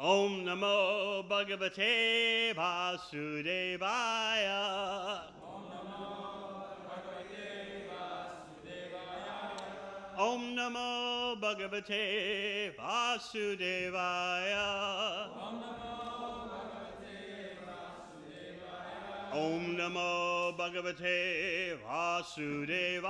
Om Namo Bhagavate Vasudevaya. Om Namo Bhagavate Vasudevaya. Om Namo Bhagavate Vasudevaya.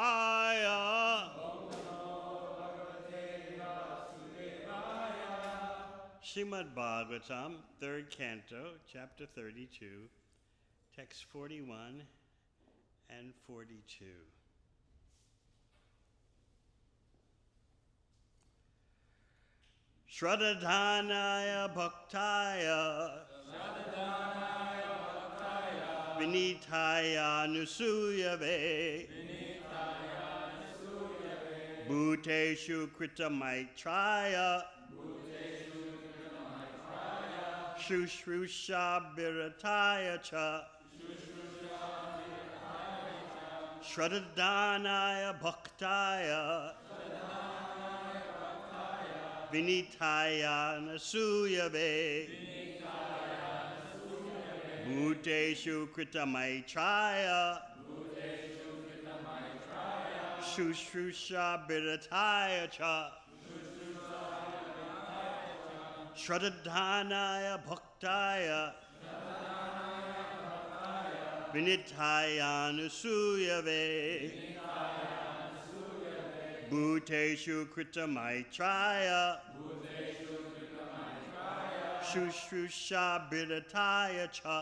Srimad Bhagavatam, 3rd Canto, Chapter 32, Text 41 and 42. Shraddhanaya Bhaktaya Vinitaya Nusuyave Bhuteshu Kritamaitraya Shushrusha Birataya Cha Shraddhanaya Bhaktaya Vinitaya Nasuyave Bhuteshu Kritamaitraya Shushrusha Birataya Cha Shraddhanaya Bhaktaya Vinitaya Nasuyave Bhuteshu Kritamaitraya Shushrusha Birataya Cha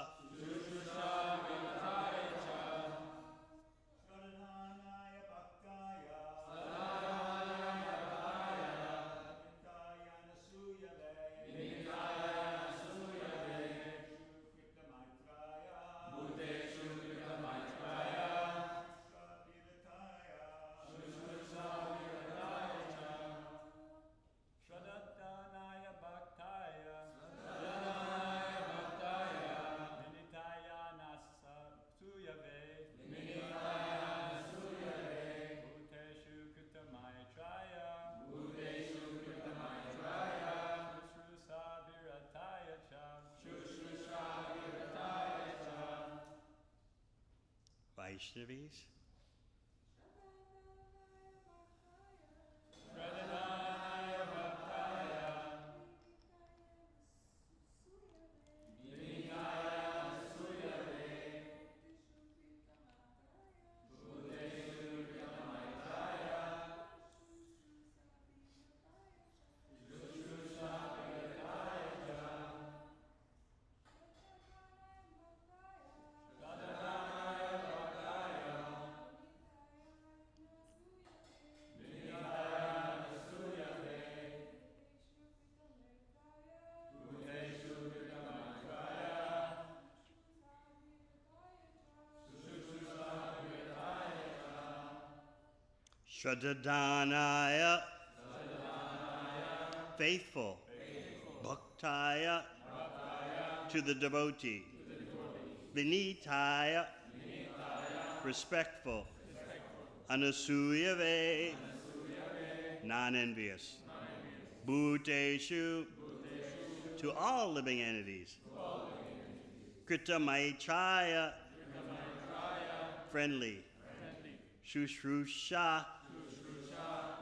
Vaishnavis. Shraddhanaya, faithful. Bhaktaya, to the devotee. Vinitaya, respectful. Anasuyave, non-envious. Bhuteshu, to all living entities. Kritamaitraya, friendly. Shushrusha,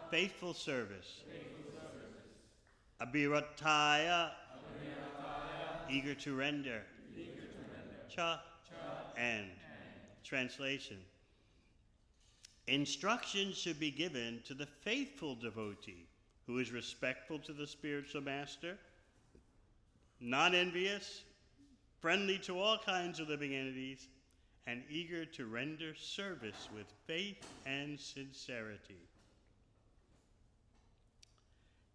faithful service. Abhirataya, eager to render. Cha, and. Translation. Instruction should be given to the faithful devotee who is respectful to the spiritual master, not envious, friendly to all kinds of living entities, and eager to render service with faith and sincerity.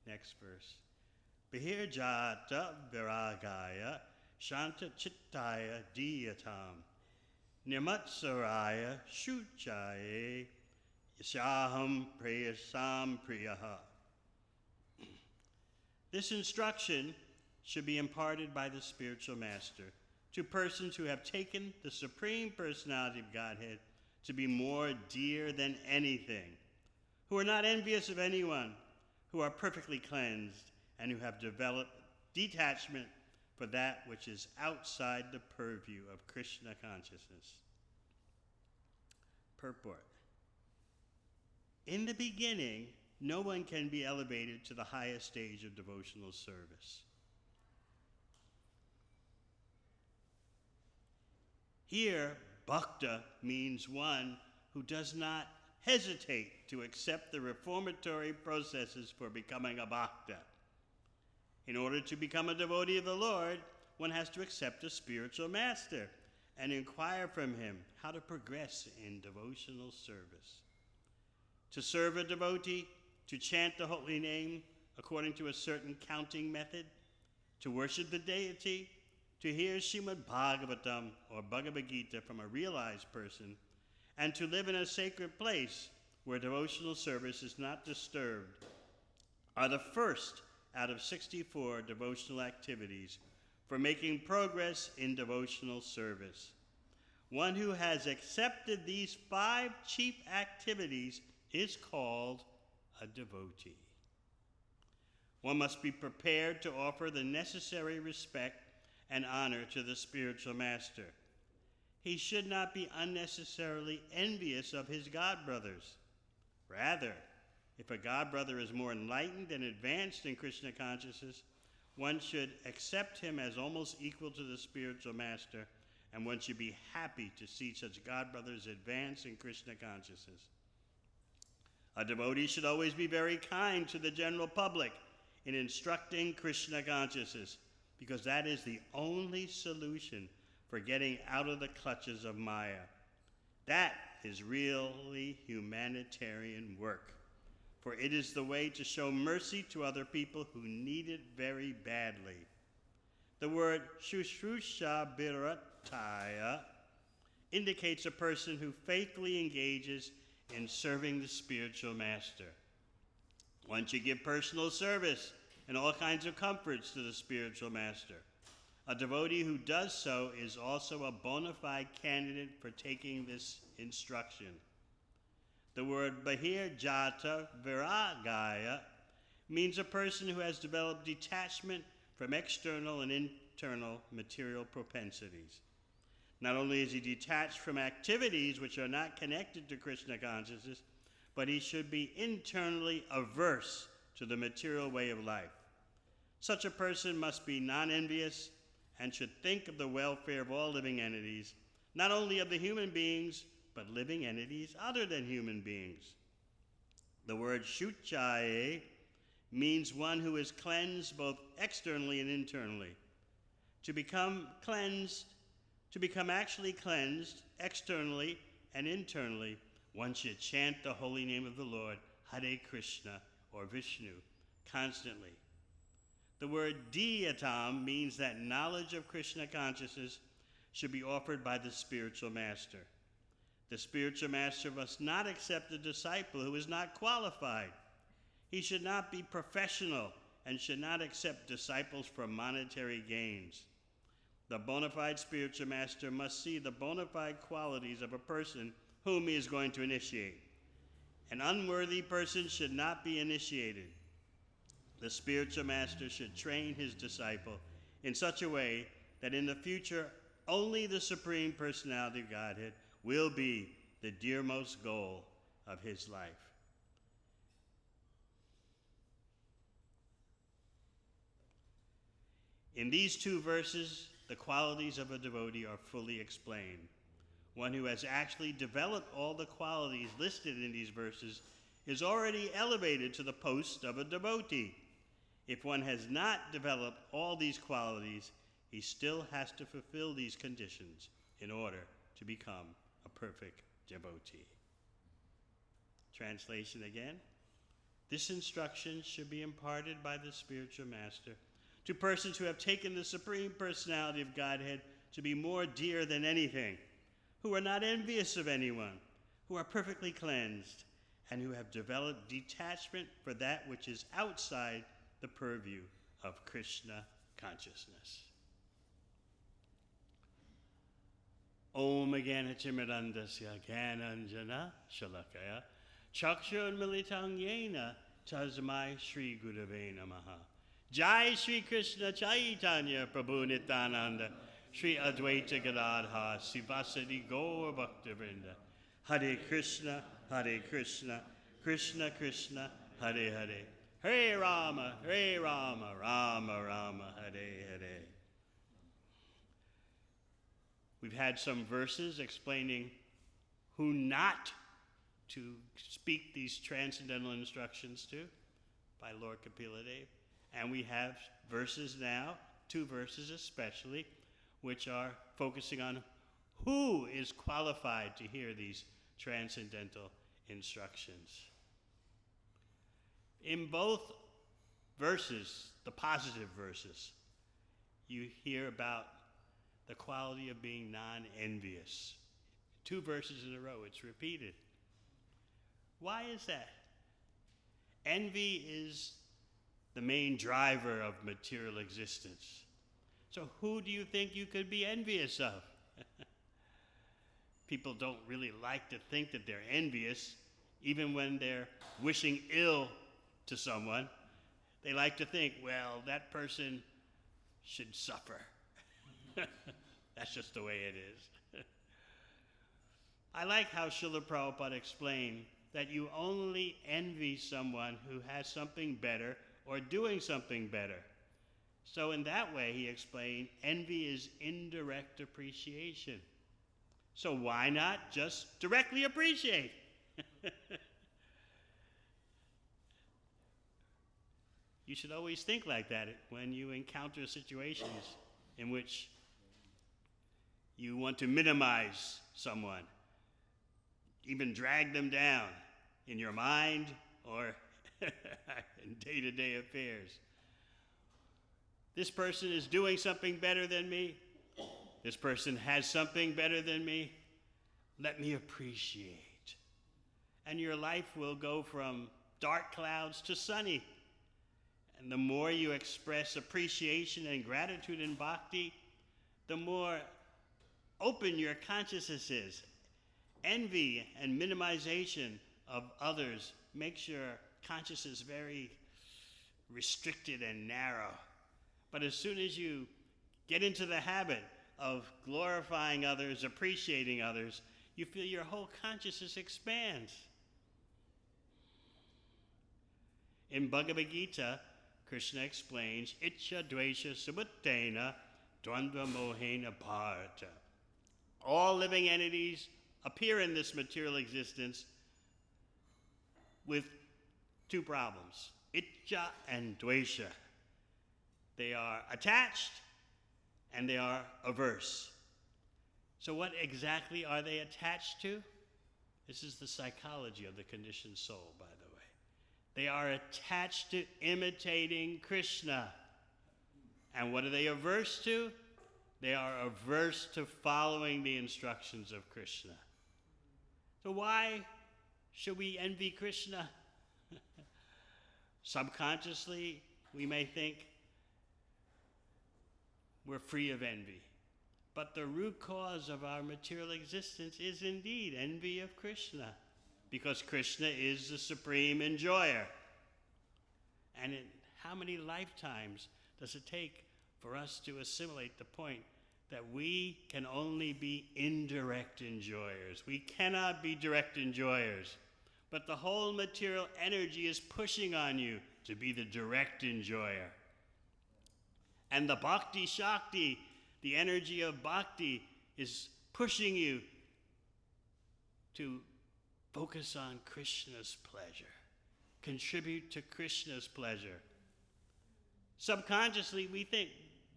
Next verse. Bihirjata viragaya shanta chittaya diyatam nirmatsaraya shuchaye yashaham prayasam priyaha. This instruction should be imparted by the spiritual master to persons who have taken the Supreme Personality of Godhead to be more dear than anything, who are not envious of anyone, who are perfectly cleansed, and who have developed detachment for that which is outside the purview of Krishna consciousness. Purport. In the beginning, no one can be elevated to the highest stage of devotional service. Here, bhakta means one who does not hesitate to accept the reformatory processes for becoming a bhakta. In order to become a devotee of the Lord, one has to accept a spiritual master and inquire from him how to progress in devotional service. To serve a devotee, to chant the holy name according to a certain counting method, to worship the deity, to hear Srimad Bhagavatam or Bhagavad Gita from a realized person, and to live in a sacred place where devotional service is not disturbed, are the first out of 64 devotional activities for making progress in devotional service. One who has accepted these 5 chief activities is called a devotee. One must be prepared to offer the necessary respect and honor to the spiritual master. He should not be unnecessarily envious of his god brothers. Rather, if a god brother is more enlightened and advanced in Krishna consciousness, one should accept him as almost equal to the spiritual master, and one should be happy to see such god brothers advance in Krishna consciousness. A devotee should always be very kind to the general public in instructing Krishna consciousness, because that is the only solution for getting out of the clutches of Maya. That is really humanitarian work, for it is the way to show mercy to other people who need it very badly. The word shushrusha birataya indicates a person who faithfully engages in serving the spiritual master. One should give personal service and all kinds of comforts to the spiritual master. A devotee who does so is also a bona fide candidate for taking this instruction. The word bahir jata viragaya means a person who has developed detachment from external and internal material propensities. Not only is he detached from activities which are not connected to Krishna consciousness, but he should be internally averse to the material way of life. Such a person must be non-envious and should think of the welfare of all living entities, not only of the human beings, but living entities other than human beings. The word shuchaye means one who is cleansed both externally and internally. To become actually cleansed externally and internally, one should chant the holy name of the Lord, Hare Krishna or Vishnu, constantly. The word diyatam means that knowledge of Krishna consciousness should be offered by the spiritual master. The spiritual master must not accept a disciple who is not qualified. He should not be professional and should not accept disciples for monetary gains. The bona fide spiritual master must see the bona fide qualities of a person whom he is going to initiate. An unworthy person should not be initiated. The spiritual master should train his disciple in such a way that in the future only the Supreme Personality of Godhead will be the dearmost goal of his life. In these 2 verses, the qualities of a devotee are fully explained. One who has actually developed all the qualities listed in these verses is already elevated to the post of a devotee. If one has not developed all these qualities, he still has to fulfill these conditions in order to become a perfect devotee. Translation again. This instruction should be imparted by the spiritual master to persons who have taken the Supreme Personality of Godhead to be more dear than anything, who are not envious of anyone, who are perfectly cleansed, and who have developed detachment for that which is outside the purview of Krishna consciousness. Om Gyanatimirandasya Gyananjana Shalakaya Chakshurmilitang Yena Tasmai Shri Gurave Namaha Jai Shri Krishna Chaitanya Prabhu Nityananda Shri Advaita Gadadhar Sivasadi Gaur Bhaktivinoda Hare Krishna, Krishna Krishna, Hare Hare, Hare Rama, Rama Rama, Hare Hare. We've had some verses explaining who not to speak these transcendental instructions to by Lord Kapila Dev. And we have verses now, 2 verses especially, which are focusing on who is qualified to hear these transcendental instructions. In both verses, the positive verses, you hear about the quality of being non-envious. 2 verses in a row, it's repeated. Why is that? Envy is the main driver of material existence. So who do you think you could be envious of? People don't really like to think that they're envious, even when they're wishing ill to someone. They like to think, well, that person should suffer. That's just the way it is. I like how Srila Prabhupada explained that you only envy someone who has something better or doing something better. So in that way, he explained, envy is indirect appreciation. So why not just directly appreciate? You should always think like that when you encounter situations in which you want to minimize someone, even drag them down in your mind or in day-to-day affairs. This person is doing something better than me. This person has something better than me. Let me appreciate. And your life will go from dark clouds to sunny. And the more you express appreciation and gratitude in bhakti, the more open your consciousness is. Envy and minimization of others makes your consciousness very restricted and narrow. But as soon as you get into the habit of glorifying others, appreciating others, you feel your whole consciousness expands. In Bhagavad Gita, Krishna explains, Ichcha dvesha subuttena dvandva mohena bharata. All living entities appear in this material existence with 2 problems, Ichcha and dvesha. They are attached and they are averse. So what exactly are they attached to? This is the psychology of the conditioned soul, by the way. They are attached to imitating Krishna. And what are they averse to? They are averse to following the instructions of Krishna. So why should we envy Krishna? Subconsciously, we may think we're free of envy. But the root cause of our material existence is indeed envy of Krishna, because Krishna is the supreme enjoyer. And in how many lifetimes does it take for us to assimilate the point that we can only be indirect enjoyers? We cannot be direct enjoyers. But the whole material energy is pushing on you to be the direct enjoyer. And the Bhakti Shakti, the energy of Bhakti, is pushing you to focus on Krishna's pleasure. Contribute to Krishna's pleasure. Subconsciously, we think,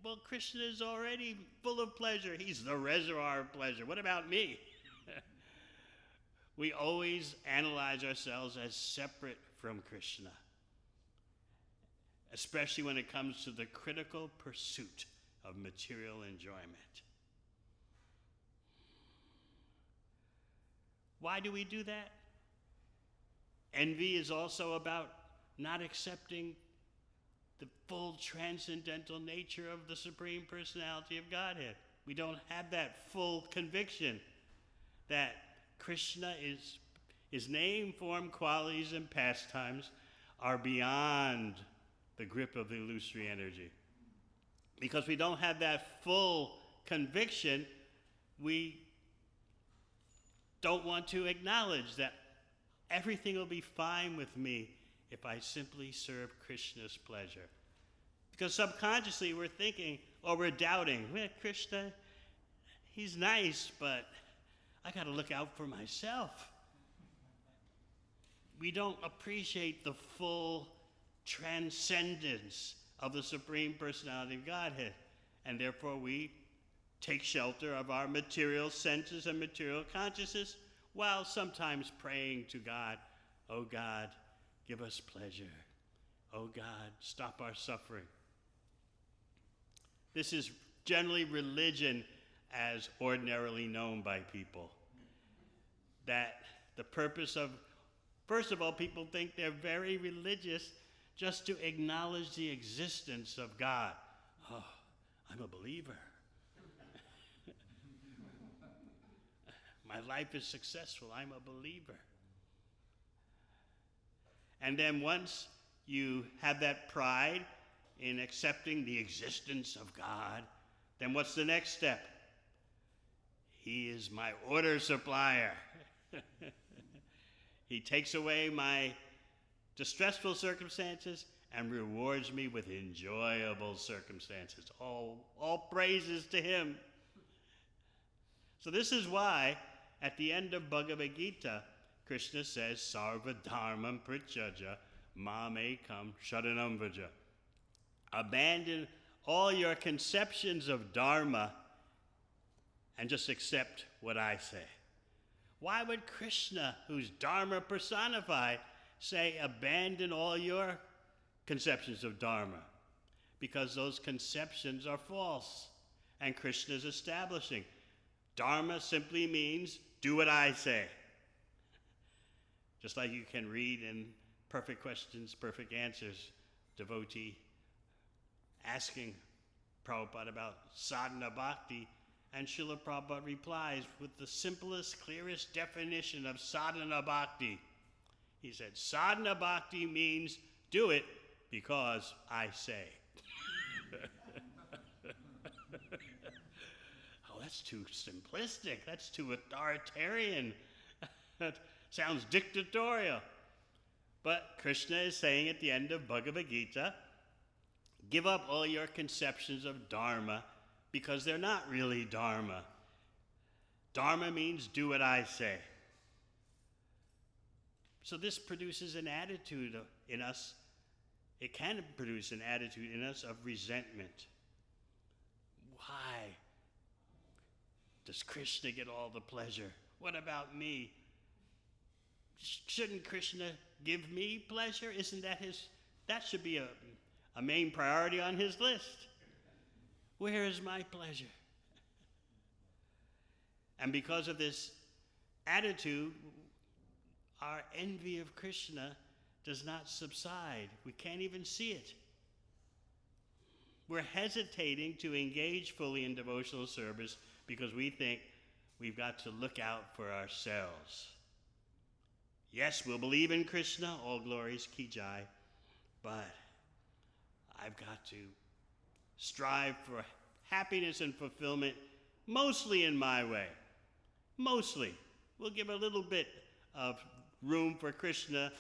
well, Krishna is already full of pleasure. He's the reservoir of pleasure. What about me? We always analyze ourselves as separate from Krishna, especially when it comes to the critical pursuit of material enjoyment. Why do we do that? Envy is also about not accepting the full transcendental nature of the Supreme Personality of Godhead. We don't have that full conviction that Krishna is, his name, form, qualities, and pastimes are beyond the grip of the illusory energy. Because we don't have that full conviction, we don't want to acknowledge that everything will be fine with me if I simply serve Krishna's pleasure. Because subconsciously we're thinking, or we're doubting, well, Krishna, he's nice, but I got to look out for myself. We don't appreciate the full transcendence of the Supreme Personality of Godhead, and therefore we take shelter of our material senses and material consciousness while sometimes praying to God, oh God, give us pleasure. Oh God, stop our suffering. This is generally religion as ordinarily known by people. That the purpose of, first of all, people think they're very religious just to acknowledge the existence of God. Oh, I'm a believer. My life is successful. I'm a believer. And then once you have that pride in accepting the existence of God, then what's the next step? He is my order supplier. He takes away my distressful circumstances and rewards me with enjoyable circumstances. All praises to him. So this is why at the end of Bhagavad Gita, Krishna says, Sarva dharmam prityaja mam ekam sharanam vraja. Abandon all your conceptions of dharma and just accept what I say. Why would Krishna, who's dharma personified, say abandon all your conceptions of dharma? Because those conceptions are false. And Krishna is establishing dharma simply means do what I say. Just like you can read in Perfect Questions, Perfect Answers, devotee asking Prabhupada about sadhana bhakti, and Srila Prabhupada replies with the simplest, clearest definition of sadhana bhakti. He said, sadhana bhakti means do it because I say. Oh, that's too simplistic. That's too authoritarian. That sounds dictatorial. But Krishna is saying at the end of Bhagavad Gita, give up all your conceptions of dharma because they're not really dharma. Dharma means do what I say. So this produces an attitude in us. It can produce an attitude in us of resentment. Why does Krishna get all the pleasure? What about me? Shouldn't Krishna give me pleasure? Isn't that that should be a main priority on his list. Where is my pleasure? And because of this attitude, our envy of Krishna does not subside. We can't even see it. We're hesitating to engage fully in devotional service because we think we've got to look out for ourselves. Yes, we'll believe in Krishna, all glories, ki jai, but I've got to strive for happiness and fulfillment mostly in my way. Mostly. We'll give a little bit of room for Krishna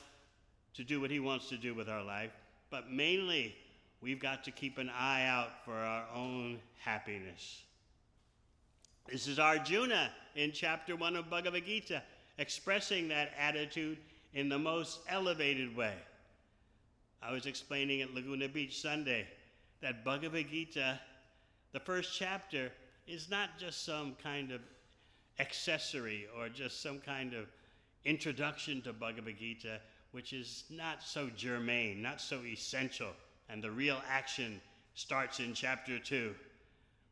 to do what he wants to do with our life, but mainly we've got to keep an eye out for our own happiness. This is Arjuna in chapter 1 of Bhagavad Gita, expressing that attitude in the most elevated way. I was explaining at Laguna Beach Sunday that Bhagavad Gita, the first chapter, is not just some kind of accessory or just some kind of introduction to Bhagavad Gita, which is not so germane, not so essential, and the real action starts in chapter 2.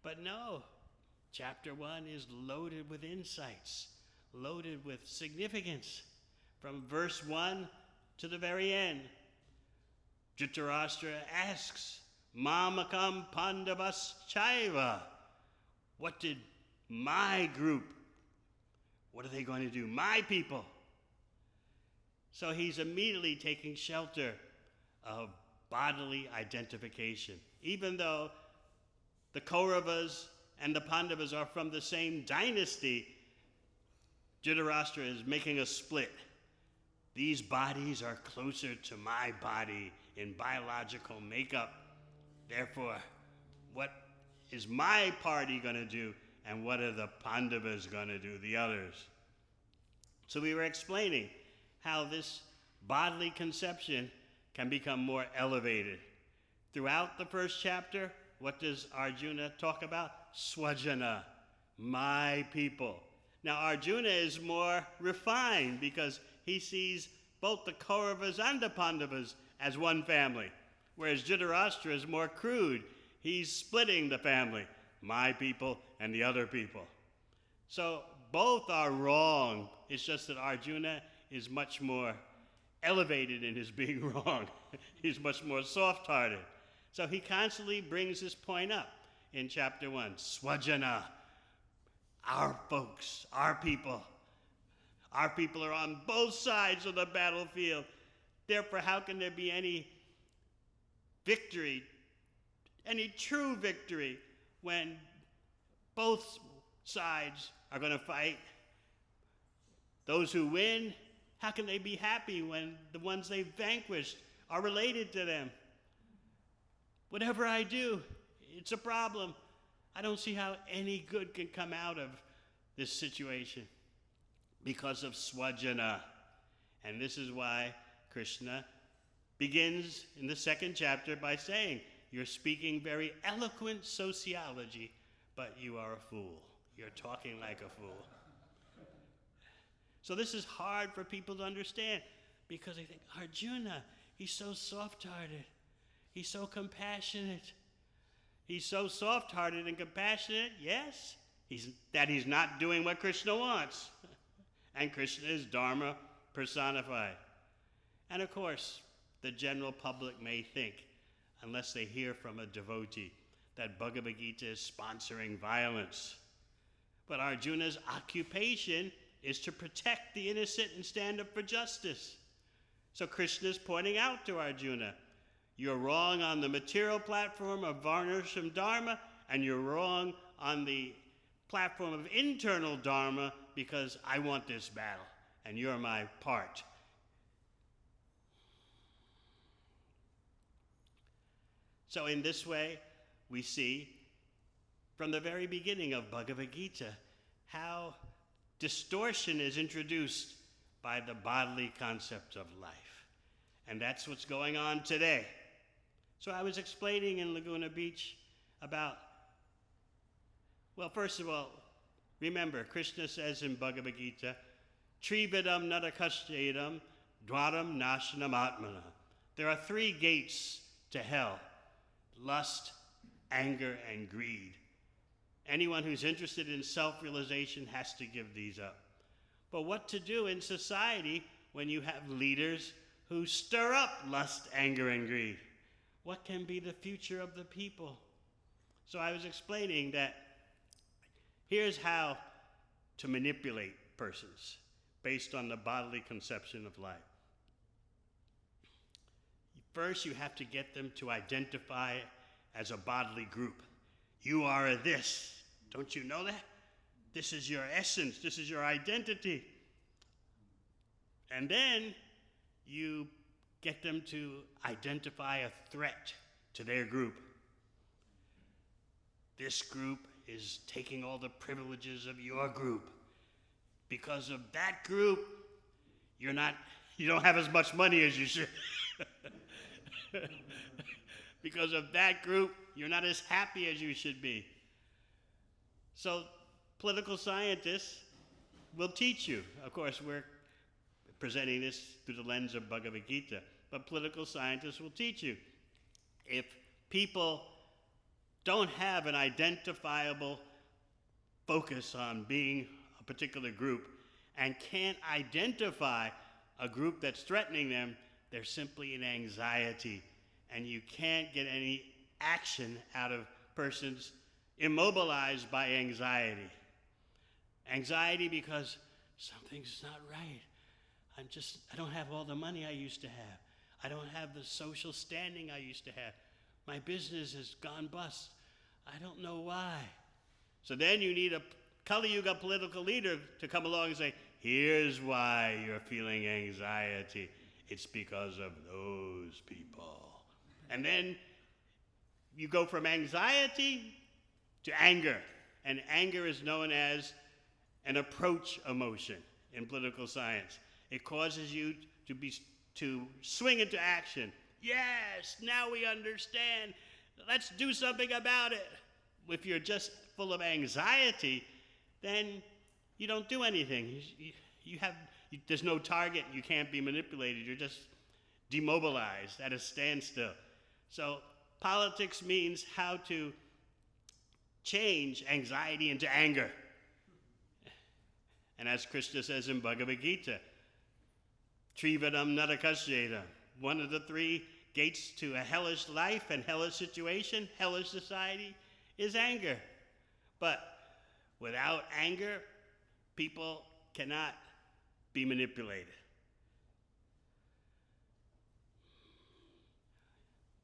But no, chapter 1 is loaded with insights, loaded with significance, from verse 1 to the very end. Dhritarashtra asks, Mamakam Pandavas Chaiva. What did my group, what are they going to do? My people. So he's immediately taking shelter of bodily identification. Even though the Kauravas and the Pandavas are from the same dynasty, Dhritarashtra is making a split. These bodies are closer to my body in biological makeup. Therefore, what is my party going to do, and what are the Pandavas going to do, the others? So we were explaining how this bodily conception can become more elevated. Throughout the first chapter, what does Arjuna talk about? Swajana, my people. Now Arjuna is more refined because he sees both the Kauravas and the Pandavas as one family, whereas Dhritarashtra is more crude. He's splitting the family, my people and the other people. So both are wrong. It's just that Arjuna is much more elevated in his being wrong. He's much more soft-hearted. So he constantly brings this point up in chapter 1. Swajana, our folks, our people. Our people are on both sides of the battlefield. Therefore, how can there be any victory, any true victory, when both sides are going to fight? Those who win, how can they be happy when the ones they've vanquished are related to them? Whatever I do, it's a problem. I don't see how any good can come out of this situation because of swajana. And this is why Krishna begins in the second chapter by saying, you're speaking very eloquent sociology, but you are a fool. You're talking like a fool. So this is hard for people to understand because they think, Arjuna, he's so soft-hearted. He's so compassionate. He's so soft-hearted and compassionate, yes. He's not doing what Krishna wants. And Krishna is Dharma personified. And of course, the general public may think, unless they hear from a devotee, that Bhagavad Gita is sponsoring violence. But Arjuna's occupation is to protect the innocent and stand up for justice. So Krishna is pointing out to Arjuna, you're wrong on the material platform of Varnashram Dharma, and you're wrong on the platform of internal Dharma because I want this battle, and you're my part. So in this way, we see from the very beginning of Bhagavad Gita how distortion is introduced by the bodily concept of life. And that's what's going on today. So I was explaining in Laguna Beach about, well, first of all, remember, Krishna says in Bhagavad Gita, Trividam narakashchedam dwaram nashanam atmana. There are 3 gates to hell: lust, anger, and greed. Anyone who's interested in self-realization has to give these up. But what to do in society when you have leaders who stir up lust, anger, and greed? What can be the future of the people? So I was explaining that here's how to manipulate persons based on the bodily conception of life. First, you have to get them to identify as a bodily group. You are a this. Don't you know that? This is your essence. This is your identity. And then you get them to identify a threat to their group. This group is taking all the privileges of your group. Because of that group, you don't have as much money as you should. Because of that group, you're not as happy as you should be. So political scientists will teach you. Of course, we're presenting this through the lens of Bhagavad Gita, but political scientists will teach you. If people don't have an identifiable focus on being a particular group and can't identify a group that's threatening them, they're simply in anxiety, and you can't get any action out of persons immobilized by anxiety. Anxiety because something's not right. I don't have all the money I used to have. I don't have the social standing I used to have. My business has gone bust. I don't know why. So then you need a Kali Yuga political leader to come along and say, here's why you're feeling anxiety. It's because of those people. And then you go from anxiety to anger. And anger is known as an approach emotion in political science. It causes you to swing into action. Yes, now we understand. Let's do something about it. If you're just full of anxiety, then you don't do anything. There's no target. You can't be manipulated. You're just demobilized at a standstill. So politics means how to change anxiety into anger. And as Krishna says in Bhagavad Gita, Trividam Narakashyeta, one of the three gates to a hellish life and hellish situation, hellish society, is anger. But without anger, people cannot be manipulated.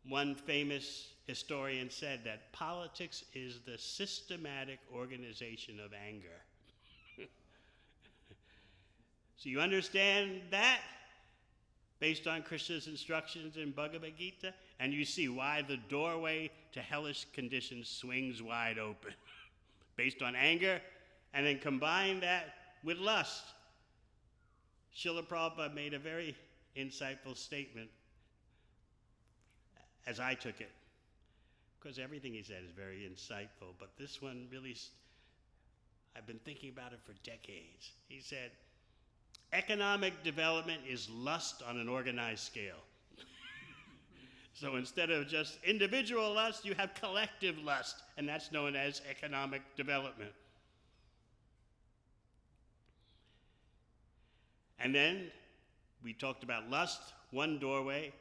One famous historian said that politics is the systematic organization of anger. So you understand that based on Krishna's instructions in Bhagavad Gita, and you see why the doorway to hellish conditions swings wide open based on anger, and then combine that with lust. Srila Prabhupada made a very insightful statement as I took it. Because everything he said is very insightful, but this one really, I've been thinking about it for decades. He said, economic development is lust on an organized scale. So instead of just individual lust, you have collective lust, and that's known as economic development. And then we talked about lust, one doorway,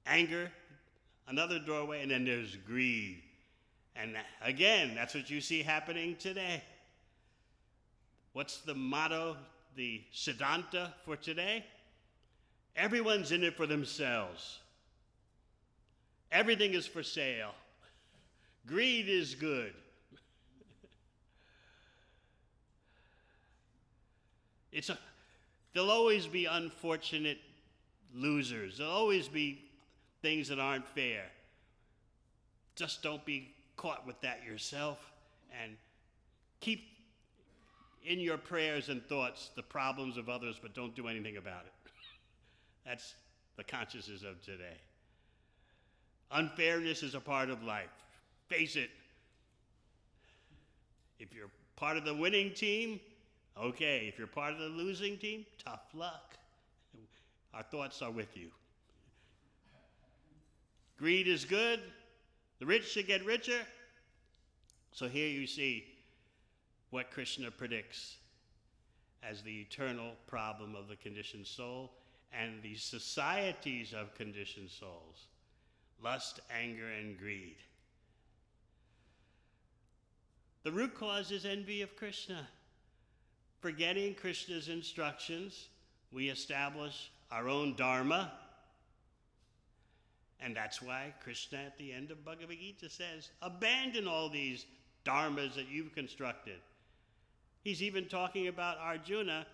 anger, another doorway, and then there's greed. And again, that's what you see happening today. What's the motto, the Siddhanta for today? Everyone's in it for themselves. Everything is for sale. Greed is good. There'll always be unfortunate losers. There'll always be things that aren't fair. Just don't be caught with that yourself, and keep in your prayers and thoughts the problems of others, but don't do anything about it. That's the consciousness of today. Unfairness is a part of life. Face it. If you're part of the winning team, okay. If you're part of the losing team, tough luck. Our thoughts are with you. Greed is good. The rich should get richer. So here you see what Krishna predicts as the eternal problem of the conditioned soul and the societies of conditioned souls: lust, anger, and greed. The root cause is envy of Krishna. Forgetting Krishna's instructions, we establish our own dharma. And that's why Krishna at the end of Bhagavad Gita says, abandon all these dharmas that you've constructed. He's even talking about Arjuna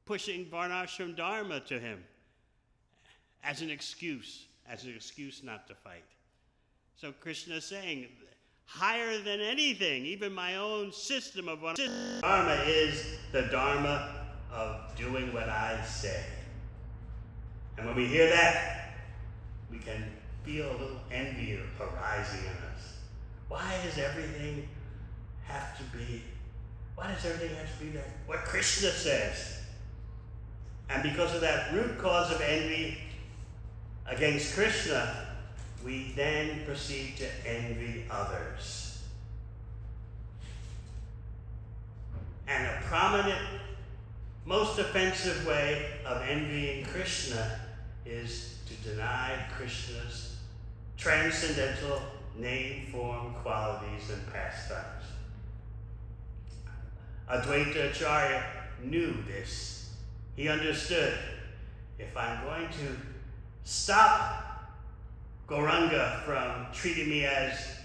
pushing Varnashram Dharma to him as an excuse not to fight. So Krishna is saying, higher than anything, even my own system of dharma is the dharma of doing what I say. And when we hear that, we can feel a little envy arising in us. Why does everything have to be that what Krishna says? And because of that root cause of envy against Krishna, we then proceed to envy others. And a prominent, most offensive way of envying Krishna is to deny Krishna's transcendental name, form, qualities, and pastimes. Advaita Acharya knew this. He understood if I'm going to stop Gauranga from treating me as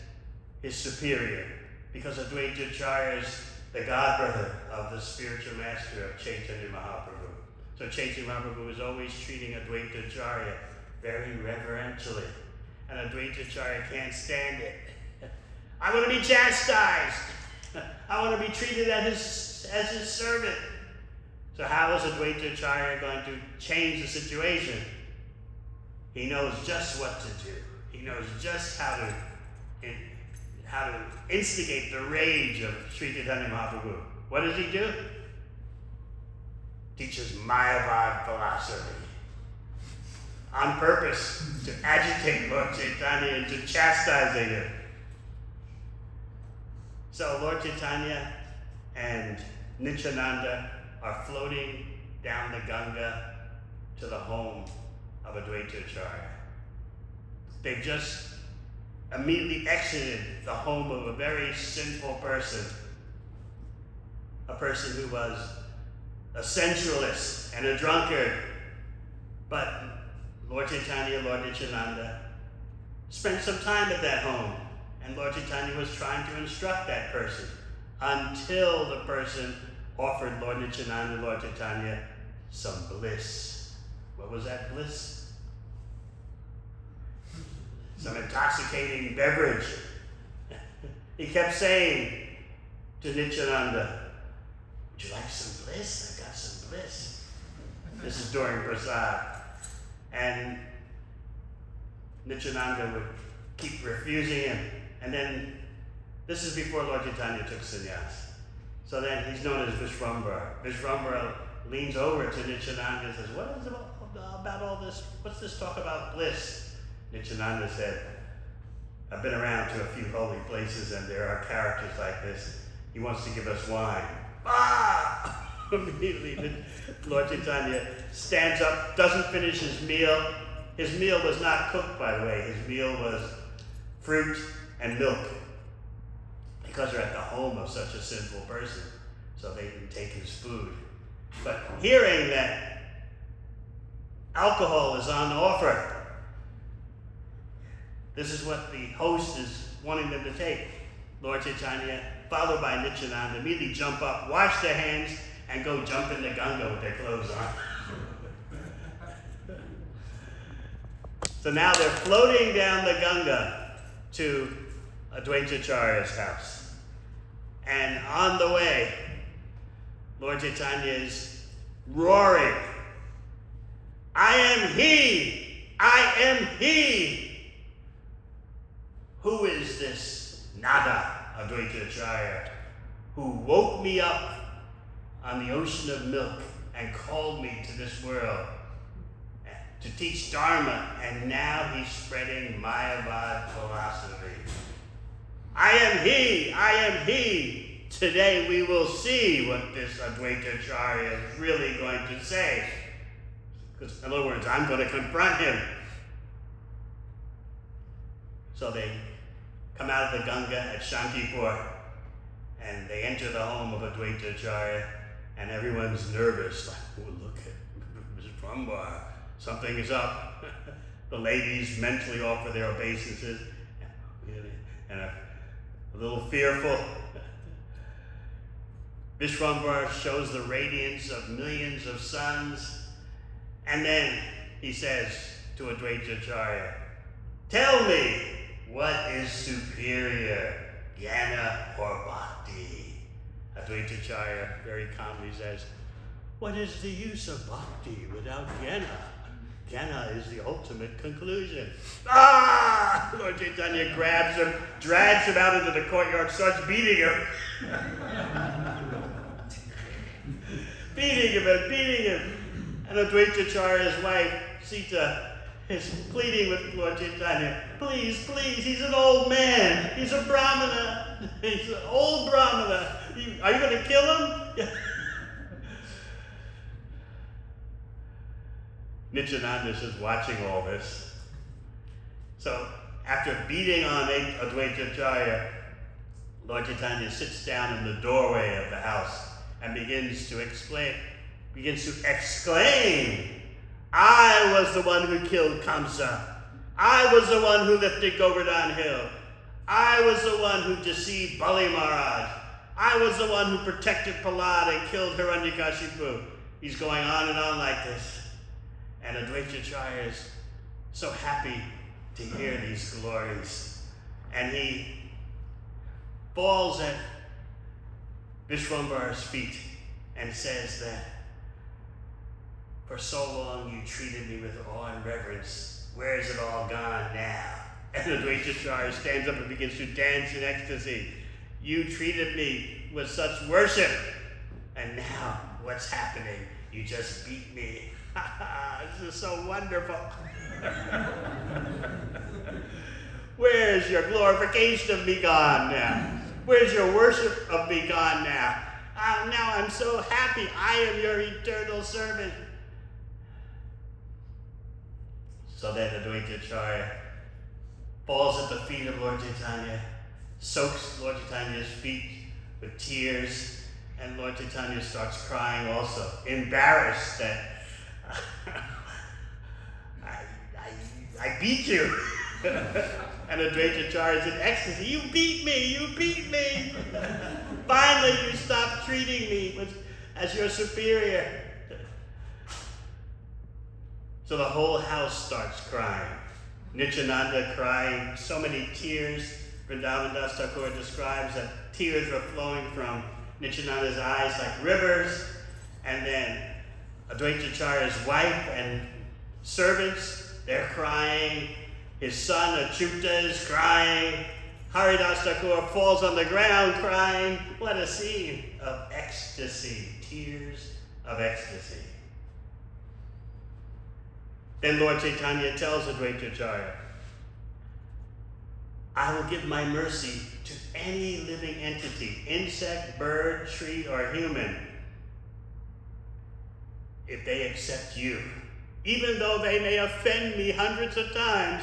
his superior, because Advaita Acharya is the godbrother of the spiritual master of Chaitanya Mahaprabhu. So Chaitanya Mahaprabhu is always treating Advaita Acharya very reverentially. And Advaita Acharya can't stand it. I want to be chastised. I want to be treated as his servant. So how is Advaita Acharya going to change the situation? He knows just what to do. He knows just how to instigate the rage of Sri Chaitanya Mahaprabhu. What does he do? Teaches Mayavad philosophy on purpose to agitate Lord Chaitanya and to chastise him. So Lord Chaitanya and Nityananda are floating down the Ganga to the home of Advaita Acharya. They've just immediately exited the home of a very sinful person, a person who was a sensualist and a drunkard. But Lord Chaitanya, Lord Nityananda spent some time at that home, and Lord Chaitanya was trying to instruct that person until the person offered Lord Nityananda, Lord Chaitanya, some bliss. What was that bliss? Some intoxicating beverage. He kept saying to Nityananda, would you like some bliss? I got some bliss. This is during Prasad. And Nityananda would keep refusing him. And then, this is before Lord Chaitanya took sannyas. So then he's known as Vishvambara. Vishvambara leans over to Nityananda and says, what is it about all this? What's this talk about bliss? Nityananda said, I've been around to a few holy places and there are characters like this. He wants to give us wine. Ah! Immediately, Lord Chaitanya stands up, doesn't finish his meal. His meal was not cooked, by the way. His meal was fruit and milk, because they're at the home of such a sinful person, so they didn't take his food. But hearing that alcohol is on offer, this is what the host is wanting them to take. Lord Chaitanya, followed by Nityananda, immediately jump up, wash their hands, and go jump in the Ganga with their clothes on. So now they're floating down the Ganga to Advaita Acharya's house. And on the way, Lord Chaitanya is roaring, I am he! I am he! Who is this Nada, Advaita Acharya, who woke me up on the ocean of milk and called me to this world to teach Dharma, and now he's spreading Mayavad philosophy. I am he! I am he! Today we will see what this Advaita Acharya is really going to say. Because, in other words, I'm going to confront him. So they come out of the Ganga at Shantipur, and they enter the home of Advaita Acharya, and everyone's nervous, like, oh, look at Mr. Prambhar, something is up. The ladies mentally offer their obeisances, and a little fearful. Vishvambara shows the radiance of millions of suns, and then he says to Advaita Acharya, tell me, what is superior, jnana or bhakti? Advaita Acharya very calmly says, what is the use of bhakti without jnana? Jnana is the ultimate conclusion. Ah! Lord Chaitanya grabs him, drags him out into the courtyard, starts beating him. beating him. And Advaita Acharya's wife, Sita, is pleading with Lord Chaitanya, please, he's an old man. He's a brahmana. He's an old brahmana. Are you going to kill him? Nityananda is watching all this. So, after beating on Advaita Acharya, Lord Chaitanya sits down in the doorway of the house and begins to exclaim, I was the one who killed Kamsa. I was the one who lifted Govardhan Hill. I was the one who deceived Bali Maharaj. I was the one who protected Prahlad and killed Hiranyakashipu. He's going on and on like this. And Advaitacharya is so happy to hear these glories. And he falls at Vishwambara's feet and says that, for so long you treated me with awe and reverence. Where is it all gone now? And Advaitacharya stands up and begins to dance in ecstasy. You treated me with such worship, and now what's happening? You just beat me. This is so wonderful. Where's your glorification of me gone now? Where's your worship of me gone now? Now I'm so happy. I am your eternal servant. So then Advaitacharya falls at the feet of Lord Chaitanya, soaks Lord Chaitanya's feet with tears, and Lord Chaitanya starts crying also, embarrassed that I beat you. And Advaitacharya is in ecstasy. You beat me, you beat me. Finally you stopped treating me as your superior. So the whole house starts crying. Nityananda crying, so many tears. Vrindavan Das Thakur describes that tears were flowing from Nityananda's eyes like rivers. And then Advaitacharya's wife and servants, they're crying. His son Achyuta is crying. Haridas Thakur falls on the ground crying. What a scene of ecstasy, tears of ecstasy. Then Lord Chaitanya tells Advaitacharya, I will give my mercy to any living entity, insect, bird, tree, or human, if they accept you. Even though they may offend me hundreds of times,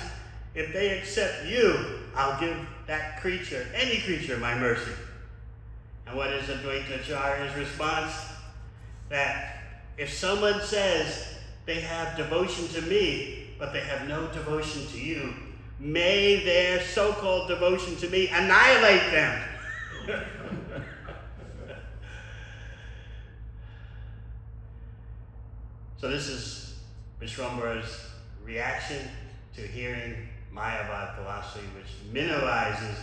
if they accept you, I'll give that creature, any creature, my mercy. And what is Advaitacharya's response? That if someone says they have devotion to me, but they have no devotion to you, may their so-called devotion to me annihilate them. So this is Vishwambara's reaction to hearing Mayavad philosophy, which minimizes,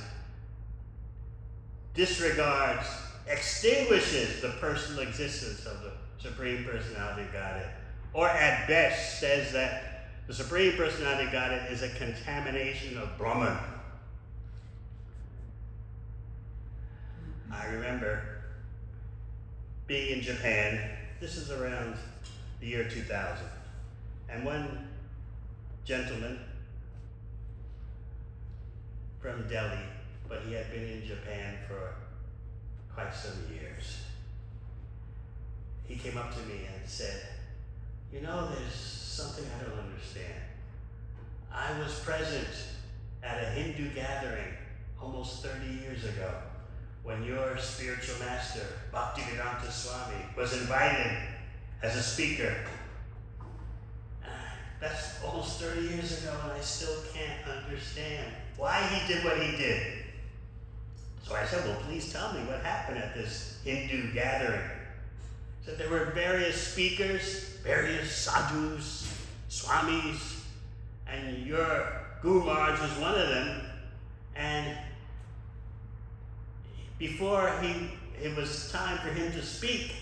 disregards, extinguishes the personal existence of the Supreme Personality of Godhead. Or at best says that the Supreme Personality of Godhead is a contamination of Brahman. I remember being in Japan. This is around the year 2000. And one gentleman from Delhi, but he had been in Japan for quite some years. He came up to me and said, you know, there's something I don't understand. I was present at a Hindu gathering almost 30 years ago when your spiritual master, Bhaktivedanta Swami, was invited as a speaker. That's almost 30 years ago, and I still can't understand why he did what he did. So I said, well, please tell me what happened at this Hindu gathering. He said there were various speakers, various sadhus, swamis, and your Guru Maharaj was one of them. And before it was time for him to speak,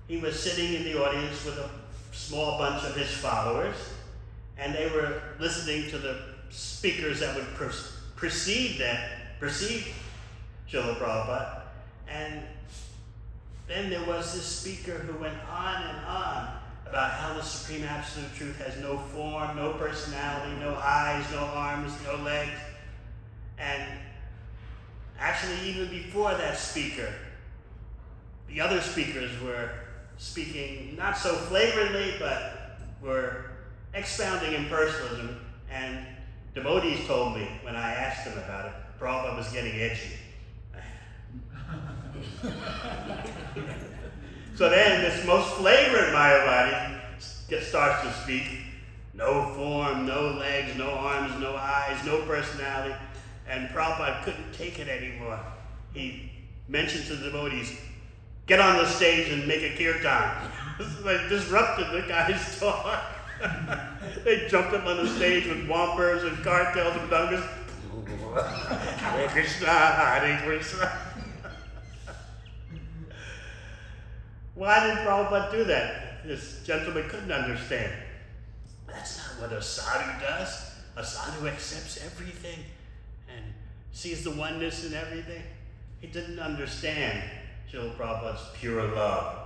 he was sitting in the audience with a small bunch of his followers, and they were listening to the speakers that would precede Srila Prabhupada. And then there was this speaker who went on and on about how the Supreme Absolute Truth has no form, no personality, no eyes, no arms, no legs. And actually, even before that speaker, the other speakers were speaking not so flagrantly, but were expounding impersonalism. And devotees told me when I asked them about it, Prabhupada was getting edgy. So then this most flagrant Mayavadi starts to speak. No form, no legs, no arms, no eyes, no personality. And Prabhupada couldn't take it anymore. He mentioned to the devotees, get on the stage and make a kirtan. They disrupted the guy's talk. They jumped up on the stage with wampers and cartels and dungas. Hare Krishna, Hare Krishna. Why did Prabhupada do that? This gentleman couldn't understand. That's not what a sadhu does. A sadhu accepts everything and sees the oneness in everything. He didn't understand Srila Prabhupada's pure love.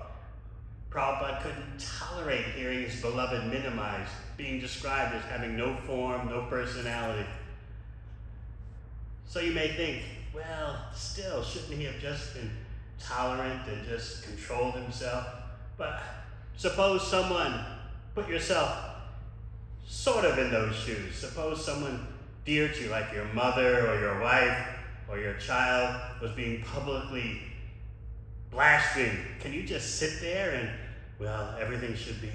Prabhupada couldn't tolerate hearing his beloved minimized, being described as having no form, no personality. So you may think, well, still, shouldn't he have just been tolerant and just controlled himself? But suppose someone, put yourself sort of in those shoes. Suppose someone dear to you, like your mother or your wife or your child, was being publicly blasphemed. Can you just sit there and, well, everything should be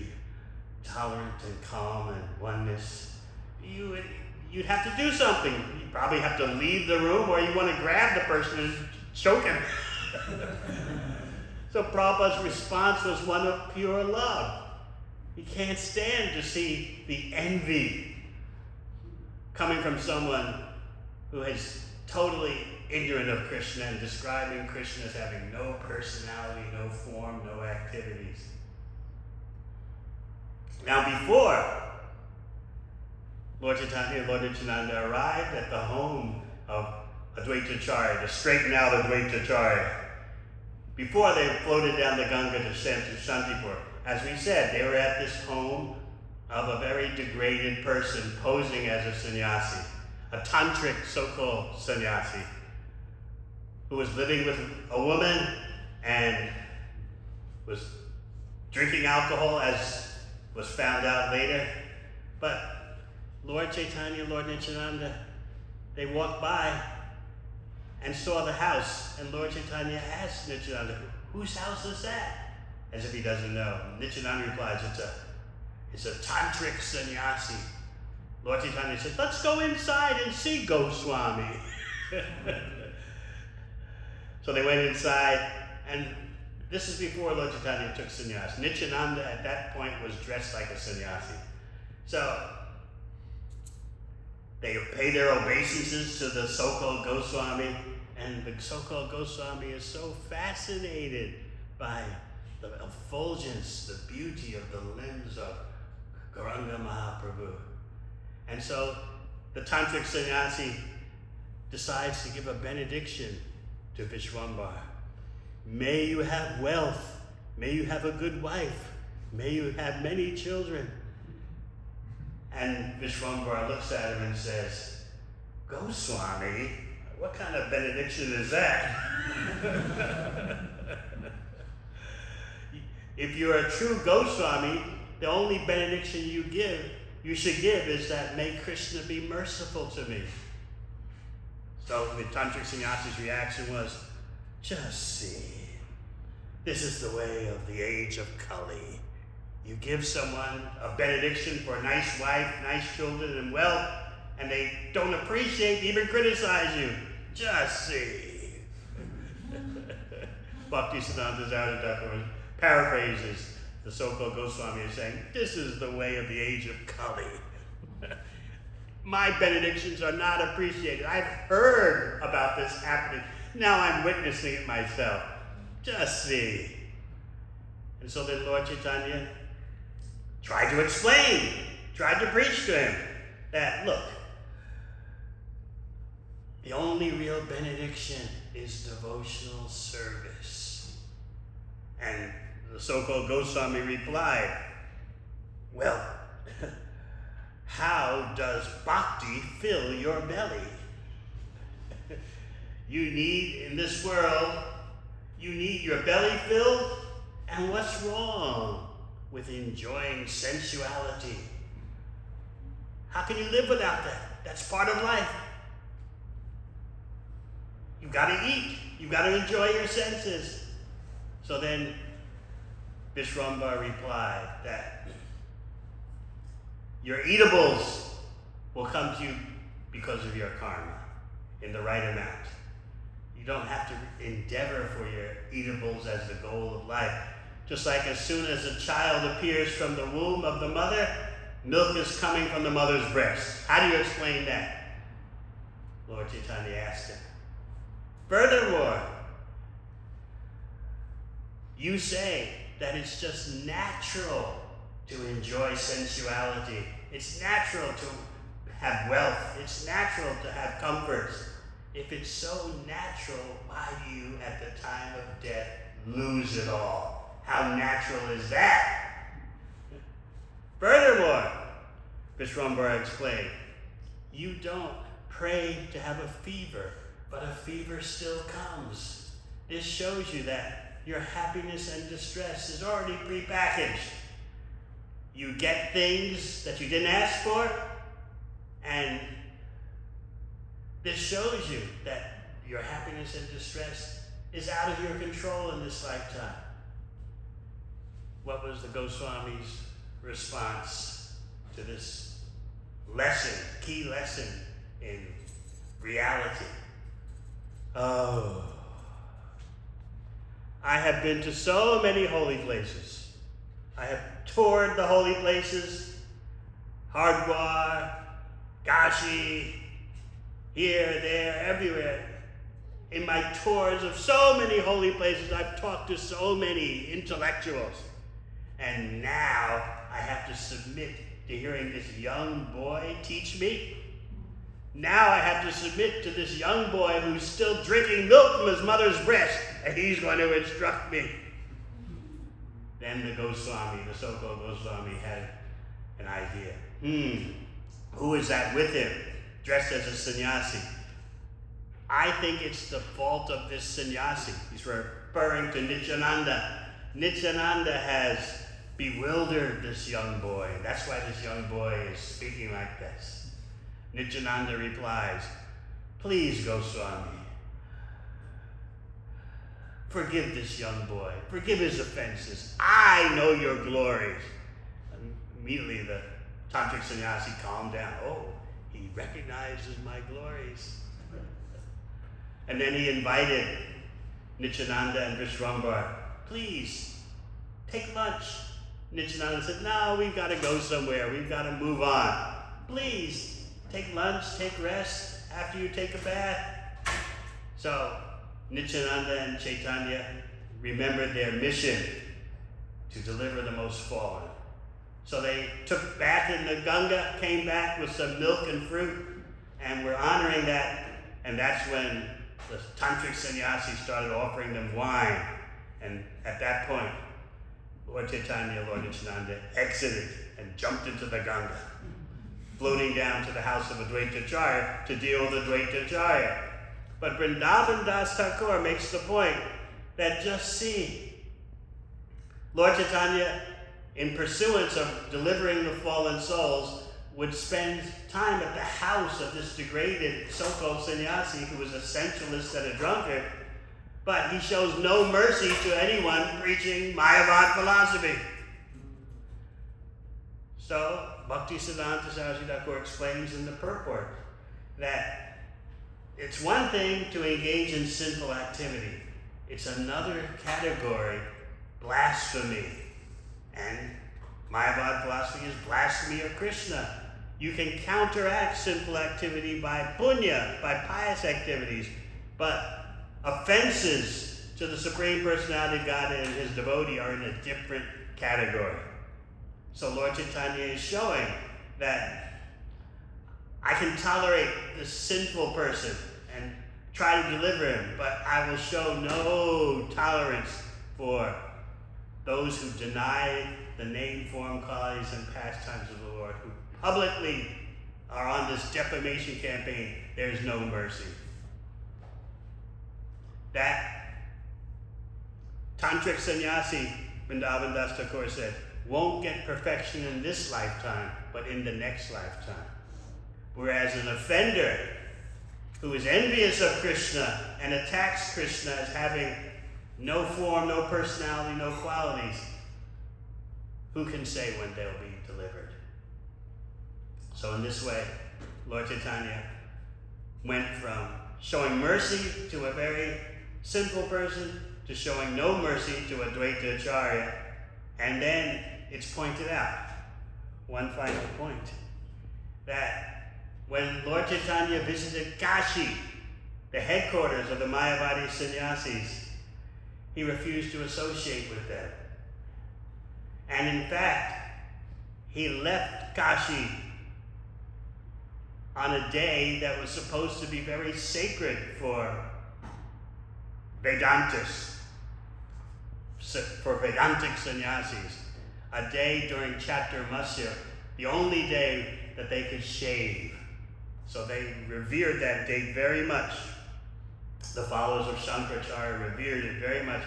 tolerant and calm and oneness? You'd have to do something. You probably have to leave the room, or you want to grab the person and choke him. So Prabhupada's response was one of pure love. He can't stand to see the envy coming from someone who is totally ignorant of Krishna and describing Krishna as having no personality, no form, no activities. Now before Lord Chaitanya and Lord Nityananda arrived at the home of Advaitacharya, to straighten out Advaitacharya, before they floated down the Ganga to Shantipur, as we said, they were at this home of a very degraded person posing as a sannyasi, a tantric so-called sannyasi, who was living with a woman and was drinking alcohol, as was found out later. But Lord Chaitanya, Lord Nityananda, they walked by and saw the house, and Lord Chaitanya asked Nityananda, whose house is that? As if he doesn't know. Nityananda replies, it's a tantric sannyasi. Lord Chaitanya said, let's go inside and see Goswami. So they went inside, and this is before Lord Chaitanya took sannyas. Nityananda at that point was dressed like a sannyasi. So they pay their obeisances to the so-called Goswami, and the so-called Goswami is so fascinated by the effulgence, the beauty of the limbs of Gauranga Mahaprabhu. And so the tantric sannyasi decides to give a benediction to Vishwambar. May you have wealth. May you have a good wife. May you have many children. And Vishwambar looks at him and says, Goswami? What kind of benediction is that? If you're a true Goswami, the only benediction you should give is that, may Krishna be merciful to me. So the tantric sannyasi's reaction was, just see, this is the way of the age of Kali. You give someone a benediction for a nice wife, nice children, and wealth, and they don't appreciate, even criticize you. Just see. Bhaktisiddhanta Thakur paraphrases the so-called Goswami as saying, this is the way of the age of Kali. My benedictions are not appreciated. I've heard about this happening. Now I'm witnessing it myself. Just see. And so then Lord Chaitanya tried to explain, tried to preach to him that, look, the only real benediction is devotional service. And the so-called Goswami replied, well, how does bhakti fill your belly? You need, in this world, you need your belly filled, and what's wrong with enjoying sensuality? How can you live without that? That's part of life. You've got to eat. You've got to enjoy your senses. So then Vishwambar replied that Your eatables will come to you because of your karma in the right amount. You don't have to endeavor for your eatables as the goal of life. Just like as soon as a child appears from the womb of the mother, milk is coming from the mother's breast. How do you explain that? Lord Chaitanya asked him. Furthermore, you say that it's just natural to enjoy sensuality. It's natural to have wealth. It's natural to have comforts. If it's so natural, why do you, at the time of death, lose it all? How natural is that? Furthermore, Vishwambara explained, you don't pray to have a fever, but a fever still comes. This shows you that your happiness and distress is already prepackaged. You get things that you didn't ask for, and this shows you that your happiness and distress is out of your control in this lifetime. What was the Goswami's response to this lesson, key lesson in reality? Oh, I have been to so many holy places. I have toured the holy places, Hardwar, Kashi, here, there, everywhere. In my tours of so many holy places, I've talked to so many intellectuals. And now I have to submit to hearing this young boy teach me. Now I have to submit to this young boy who's still drinking milk from his mother's breast, and he's going to instruct me. Then the Goswami, the so-called Goswami, had an idea. Who is that with him, dressed as a sannyasi? I think it's the fault of this sannyasi. He's referring to Nityananda. Nityananda has bewildered this young boy. That's why this young boy is speaking like this. Nityananda replies, please, Goswami, forgive this young boy. Forgive his offenses. I know your glories. And immediately the tantric sannyasi calmed down. Oh, he recognizes my glories. And then he invited Nityananda and Vishwambara, please, take lunch. Nityananda said, no, we've got to go somewhere. We've got to move on. Please, take lunch, take rest after you take a bath. So Nityananda and Chaitanya remembered their mission to deliver the most fallen. So they took bath in the Ganga, came back with some milk and fruit, and were honoring that. And that's when the tantric sannyasi started offering them wine. And at that point, Lord Chaitanya, Lord Nityananda exited and jumped into the Ganga, floating down to the house of Advaitacharya to deal with Advaitacharya. But Vrindavan Das Thakur makes the point that just see, Lord Chaitanya, in pursuance of delivering the fallen souls, would spend time at the house of this degraded so-called sannyasi who was a sensualist and a drunkard, but he shows no mercy to anyone preaching Mayavad philosophy. So, Bhaktisiddhanta Saraswati Thakur explains in the purport that it's one thing to engage in sinful activity. It's another category, blasphemy. And Mayavad philosophy is blasphemy of Krishna. You can counteract sinful activity by punya, by pious activities, but offenses to the Supreme Personality of God and his devotee are in a different category. So Lord Chaitanya is showing that I can tolerate this sinful person and try to deliver him, but I will show no tolerance for those who deny the name, form, qualities, and pastimes of the Lord, who publicly are on this defamation campaign. There's no mercy. That tantric sannyasi, Vrindavan Das Thakur said, won't get perfection in this lifetime, but in the next lifetime. Whereas an offender who is envious of Krishna and attacks Krishna as having no form, no personality, no qualities, who can say when they'll be delivered? So in this way, Lord Chaitanya went from showing mercy to a very sinful person to showing no mercy to a Dvaita Acharya. And then it's pointed out, one final point, that when Lord Chaitanya visited Kashi, the headquarters of the Mayavadi sannyasis, he refused to associate with them. And in fact, he left Kashi on a day that was supposed to be very sacred for Vedantas, for Vedantic sannyasis, a day during Chaturmasya, the only day that they could shave. So they revered that day very much. The followers of Shankaracharya revered it very much.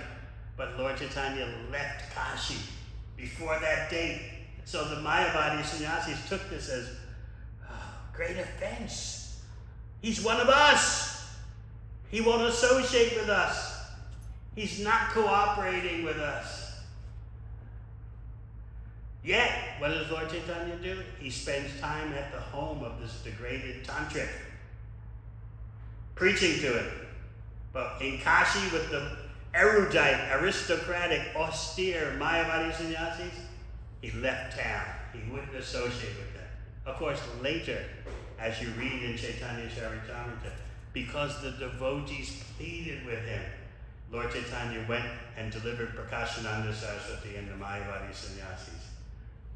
But Lord Chaitanya left Kashi before that date. So the Mayavadi sannyasis took this as great offense. He's one of us. He won't associate with us. He's not cooperating with us. Yet, what does Lord Chaitanya do? He spends time at the home of this degraded tantric, preaching to it. But in Kashi, with the erudite, aristocratic, austere Mayavadi sannyasis, he left town. He wouldn't associate with them. Of course, later, as you read in Chaitanya Charitamrita, because the devotees pleaded with him, Lord Chaitanya went and delivered Prakashananda Saraswati and the Mayavadi sannyasis.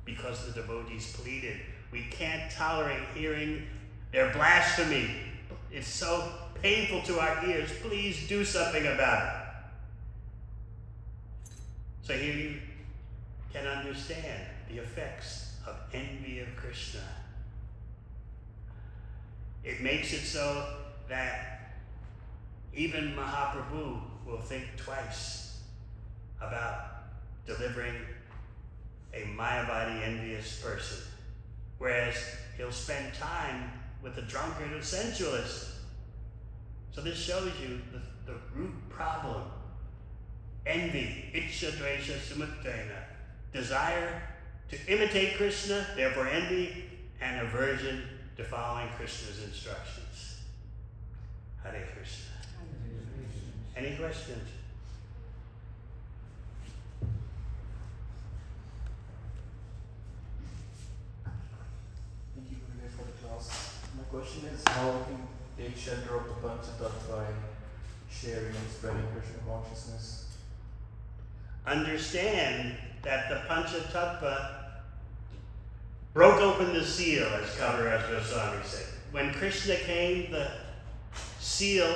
Because the devotees pleaded, we can't tolerate hearing their blasphemy. It's so painful to our ears. Please do something about it. So here you can understand the effects of envy of Krishna. It makes it so that even Mahaprabhu will think twice about delivering a Mayavadi envious person, whereas he'll spend time with the drunkard or sensualist. So this shows you the root problem. Envy, Ichcha Dvesha Sumuttena, desire to imitate Krishna, therefore envy, and aversion to following Krishna's instructions. Hare Krishna. Any questions? Thank you very much for the class. My question is, how we can take shelter of the Panchatattva by sharing and spreading Krishna consciousness? Understand that the Panchatattva broke open the seal, as Kaviraj Goswami said. When Krishna came, the seal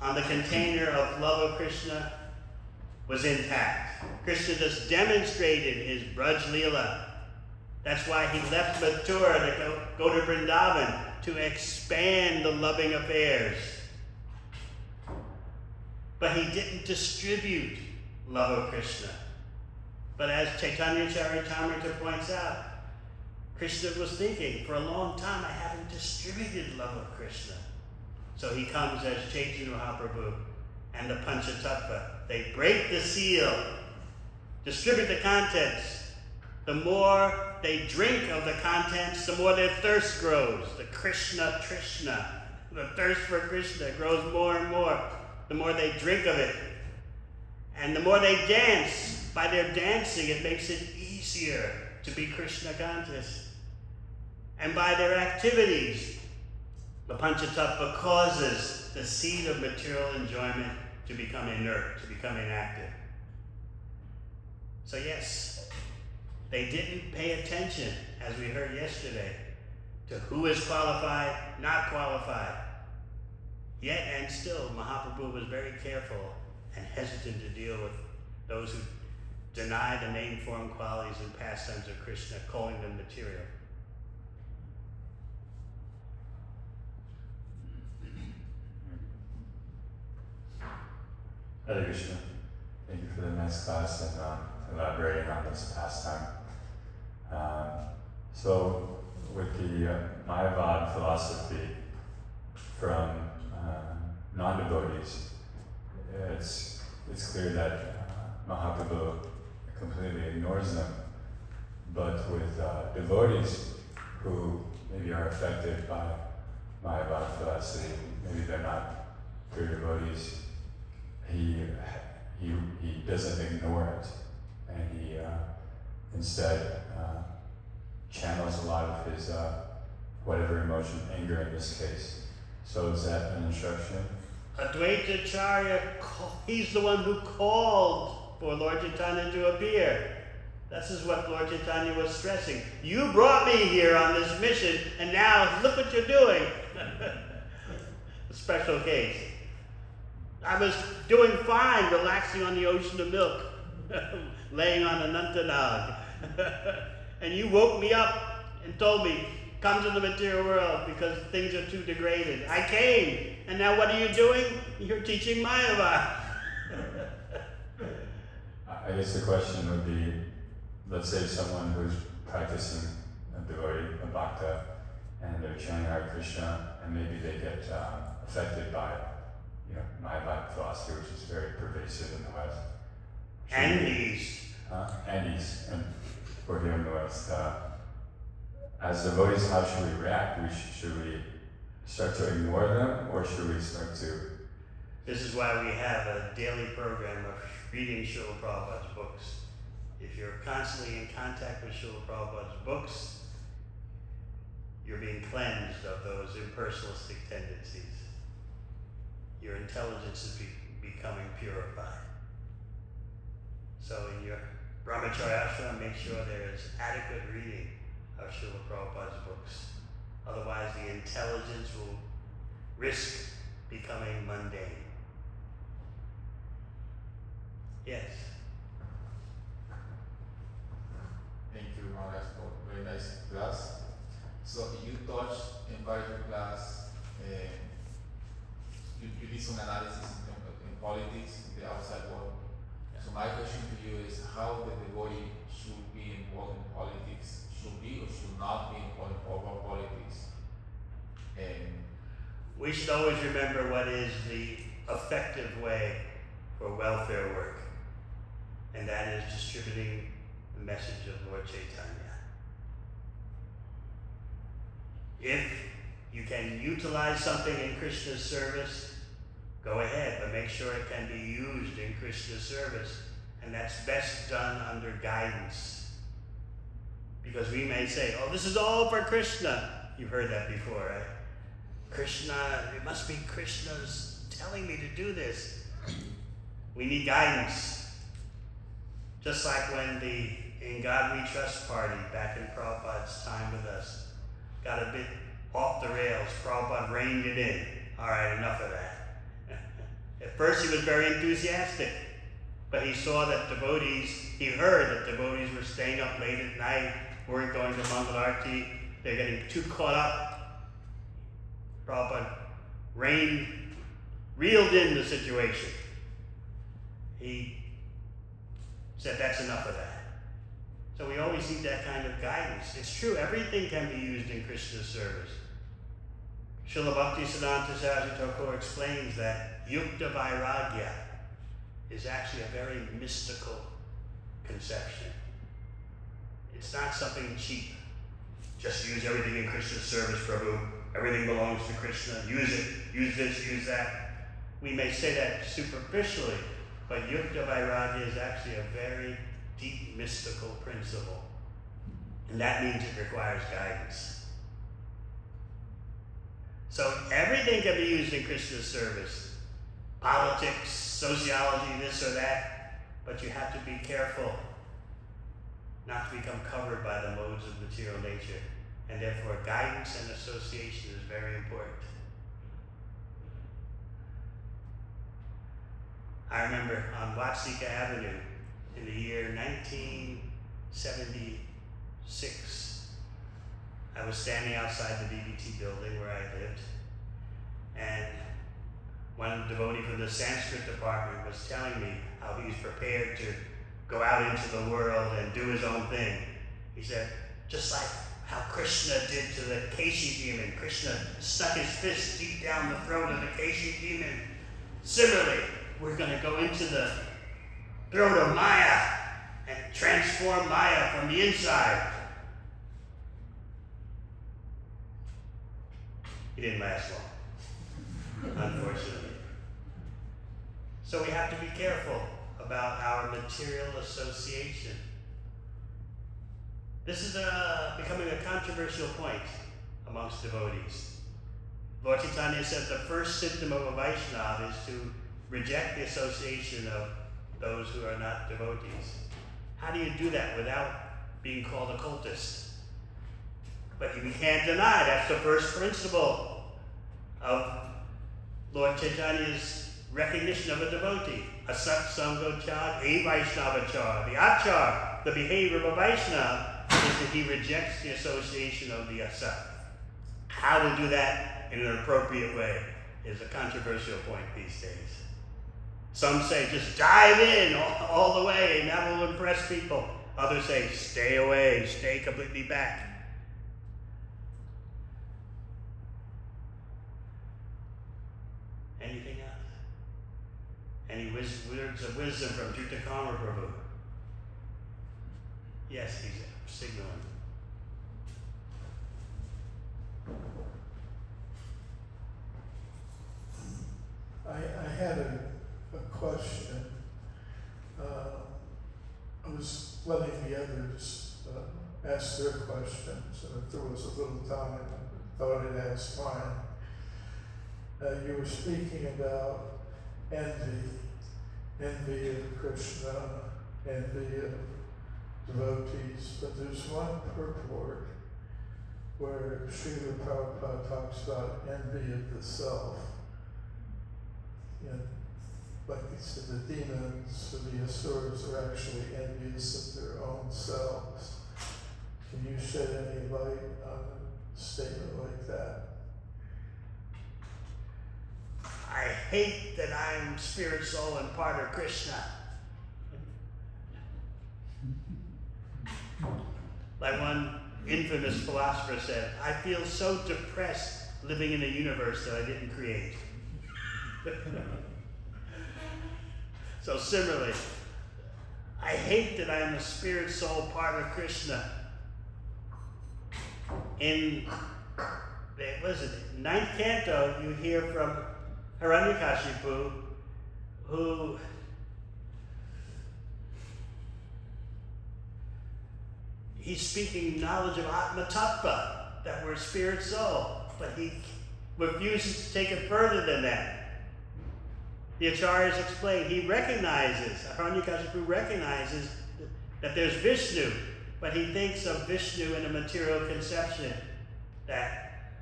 on the container of love of Krishna was intact. Krishna just demonstrated his Braj Leela. That's why he left Mathura to go to Vrindavan, to expand the loving affairs. But he didn't distribute love of Krishna. But as Chaitanya Charitamrita points out, Krishna was thinking, for a long time I haven't distributed love of Krishna. So he comes as Chaitanya Mahaprabhu and the Panchatattva. They break the seal, distribute the contents. The more they drink of the contents, the more their thirst grows. The Krishna Trishna, the thirst for Krishna grows more and more. The more they drink of it. And the more they dance. By their dancing, it makes it easier to be Krishna conscious. And by their activities, the Panchatattva causes the seed of material enjoyment to become inert, to become inactive. So yes, they didn't pay attention, as we heard yesterday, to who is qualified, not qualified. Yet and still, Mahaprabhu was very careful and hesitant to deal with those who deny the name, form, qualities, and pastimes of Krishna, calling them material. Hare Krishna. Thank you for the nice class and elaborating on this pastime. So, with the Mayavad philosophy from non-devotees, it's clear that Mahaprabhu completely ignores them. But with devotees who maybe are affected by Mayavada philosophy, maybe they're not pure devotees, he doesn't ignore it, and he instead channels a lot of his whatever emotion, anger in this case. So is that an instruction? Advaita Acharya, he's the one who called for Lord Chaitanya to appear. This is what Lord Chaitanya was stressing. You brought me here on this mission, and now look what you're doing. A special case. I was doing fine, relaxing on the ocean of milk, laying on Anantanag. And you woke me up and told me, come to the material world because things are too degraded. I came, and now what are you doing? You're teaching Mayavada. I guess the question would be, let's say someone who's practicing a devotee, a bhakta, and they're chanting Hare Krishna, and maybe they get affected by, Mayavada philosophy, which is very pervasive in the West. And East. And East, and we're here in the West. As devotees, how should we react? Should we start to ignore them, or should we start to? This is why we have a daily program of reading Srila Prabhupada's books. If you're constantly in contact with Srila Prabhupada's books, you're being cleansed of those impersonalistic tendencies. Your intelligence is becoming purified. So in your brahmacharya ashram, make sure there is adequate reading of Srila Prabhupada's books. Otherwise, the intelligence will risk becoming mundane. Yes. Thank you, Maharaj, for very nice class. So you touched in part of your class, you did some analysis in politics, in the outside world. So my question to you is how the devotee should be involved in politics, should be or should not be involved in politics. And We should always remember what is the effective way for welfare work, and that is distributing the message of Lord Chaitanya. If you can utilize something in Krishna's service, go ahead, but make sure it can be used in Krishna's service, and that's best done under guidance. Because we may say, oh, this is all for Krishna. You've heard that before, right? Krishna, it must be Krishna's telling me to do this. We need guidance. Just like when the In God We Trust party back in Prabhupada's time with us got a bit off the rails, Prabhupada reined it in. All right, enough of that. At first he was very enthusiastic, but he saw that he heard that devotees were staying up late at night, weren't going to Mangalarti, they're getting too caught up. Prabhupada reeled in the situation. He said, that's enough of that. So we always need that kind of guidance. It's true, everything can be used in Krishna's service. Srila Bhaktisiddhanta Saraswati Thakur explains that Yukta Vairagya is actually a very mystical conception. It's not something cheap. Just use everything in Krishna's service, Prabhu. Everything belongs to Krishna. Use it. Use this. Use that. We may say that superficially, but Yukta Vairagya is actually a very deep mystical principle. And that means it requires guidance. So everything can be used in Krishna's service. Politics, sociology, this or that. But you have to be careful not to become covered by the modes of material nature. And therefore guidance and association is very important. I remember on Watsika Avenue in the year 1976, I was standing outside the BBT building where I lived, and one devotee from the Sanskrit department was telling me how he's prepared to go out into the world and do his own thing. He said, just like how Krishna did to the Keshi demon, Krishna stuck his fist deep down the throat of the Keshi demon. Similarly, we're going to go into the throat of Maya and transform Maya from the inside. He didn't last long, unfortunately. So we have to be careful about our material association. This is becoming a controversial point amongst devotees. Lord Chaitanya said the first symptom of a Vaishnava is to reject the association of those who are not devotees. How do you do that without being called a cultist? But we can't deny that's the first principle of Lord Chaitanya's recognition of a devotee. A Satsangachar, a Vaishnavachar. The achar, the behavior of a Vaishnava, is that he rejects the association of the asat. How to do that in an appropriate way is a controversial point these days. Some say just dive in all the way and that will impress people. Others say stay away, stay completely back. Anything else? Any words of wisdom from Jutakama Prabhu? Yes, he's signaling. I had a question. I was letting the others ask their questions, and if there was a little time, I thought I'd ask mine. You were speaking about envy of Krishna, envy of devotees, but there's one purport where Srila Prabhupada talks about envy of the self. And like he said, the demons or the asuras are actually envious of their own selves. Can you shed any light on a statement like that? I hate that I'm spirit, soul, and part of Krishna. Like one infamous philosopher said, I feel so depressed living in a universe that I didn't create. So similarly, I hate that I'm a spirit, soul, part of Krishna. In, what is it, 9th canto, you hear from Hiranyakashipu, who he's speaking knowledge of Atma Tattva, that we're spirit soul, but he refuses to take it further than that. The acharyas explain, he recognizes, Hiranyakashipu recognizes that there's Vishnu, but he thinks of Vishnu in a material conception, that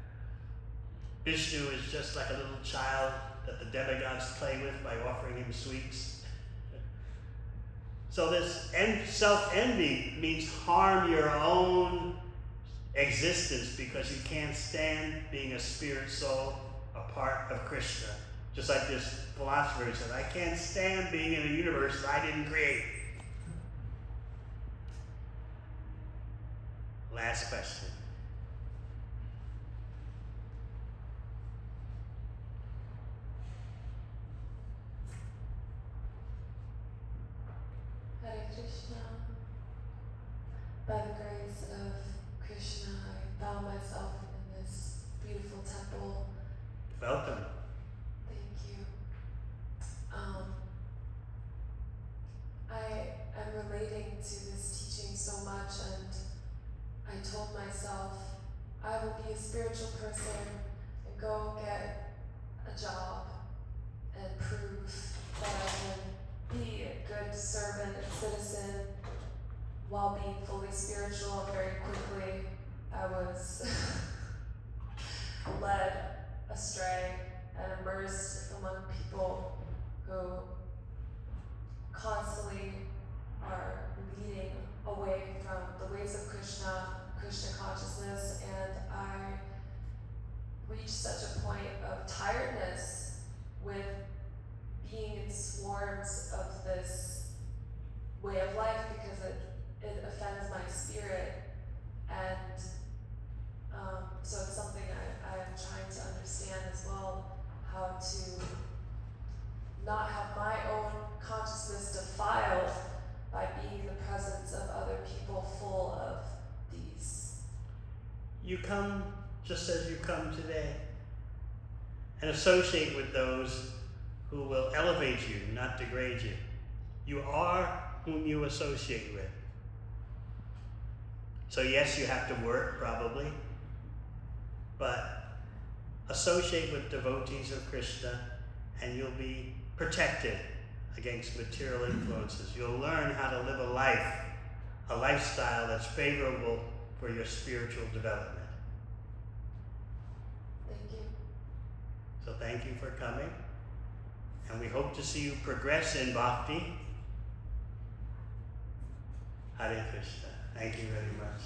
Vishnu is just like a little child that the demigods play with by offering him sweets. So this self-envy means harm your own existence because you can't stand being a spirit soul, a part of Krishna. Just like this philosopher said, I can't stand being in a universe that I didn't create. Last question. Hare Krishna. By the grace of Krishna, I found myself in this beautiful temple. Welcome. Thank you. I am relating to this teaching so much, and I told myself I will be a spiritual person and go get a job and prove that I can be a good servant and citizen while being fully spiritual. And very quickly I was led astray and immersed among people who constantly are leading away from the ways of Krishna, Krishna consciousness, and I reached such a point of tiredness with being in swarms of this way of life because it offends my spirit, and so it's something I'm trying to understand as well, how to not have my own consciousness defiled by being in the presence of other people full of these. You come just as you come today. and associate with those who will elevate you, not degrade you. You are whom you associate with. So yes, you have to work probably, but associate with devotees of Krishna and you'll be protected against material influences. You'll learn how to live a lifestyle that's favorable for your spiritual development. Thank you. So thank you for coming, and we hope to see you progress in bhakti. Hare Krishna. Thank you very much.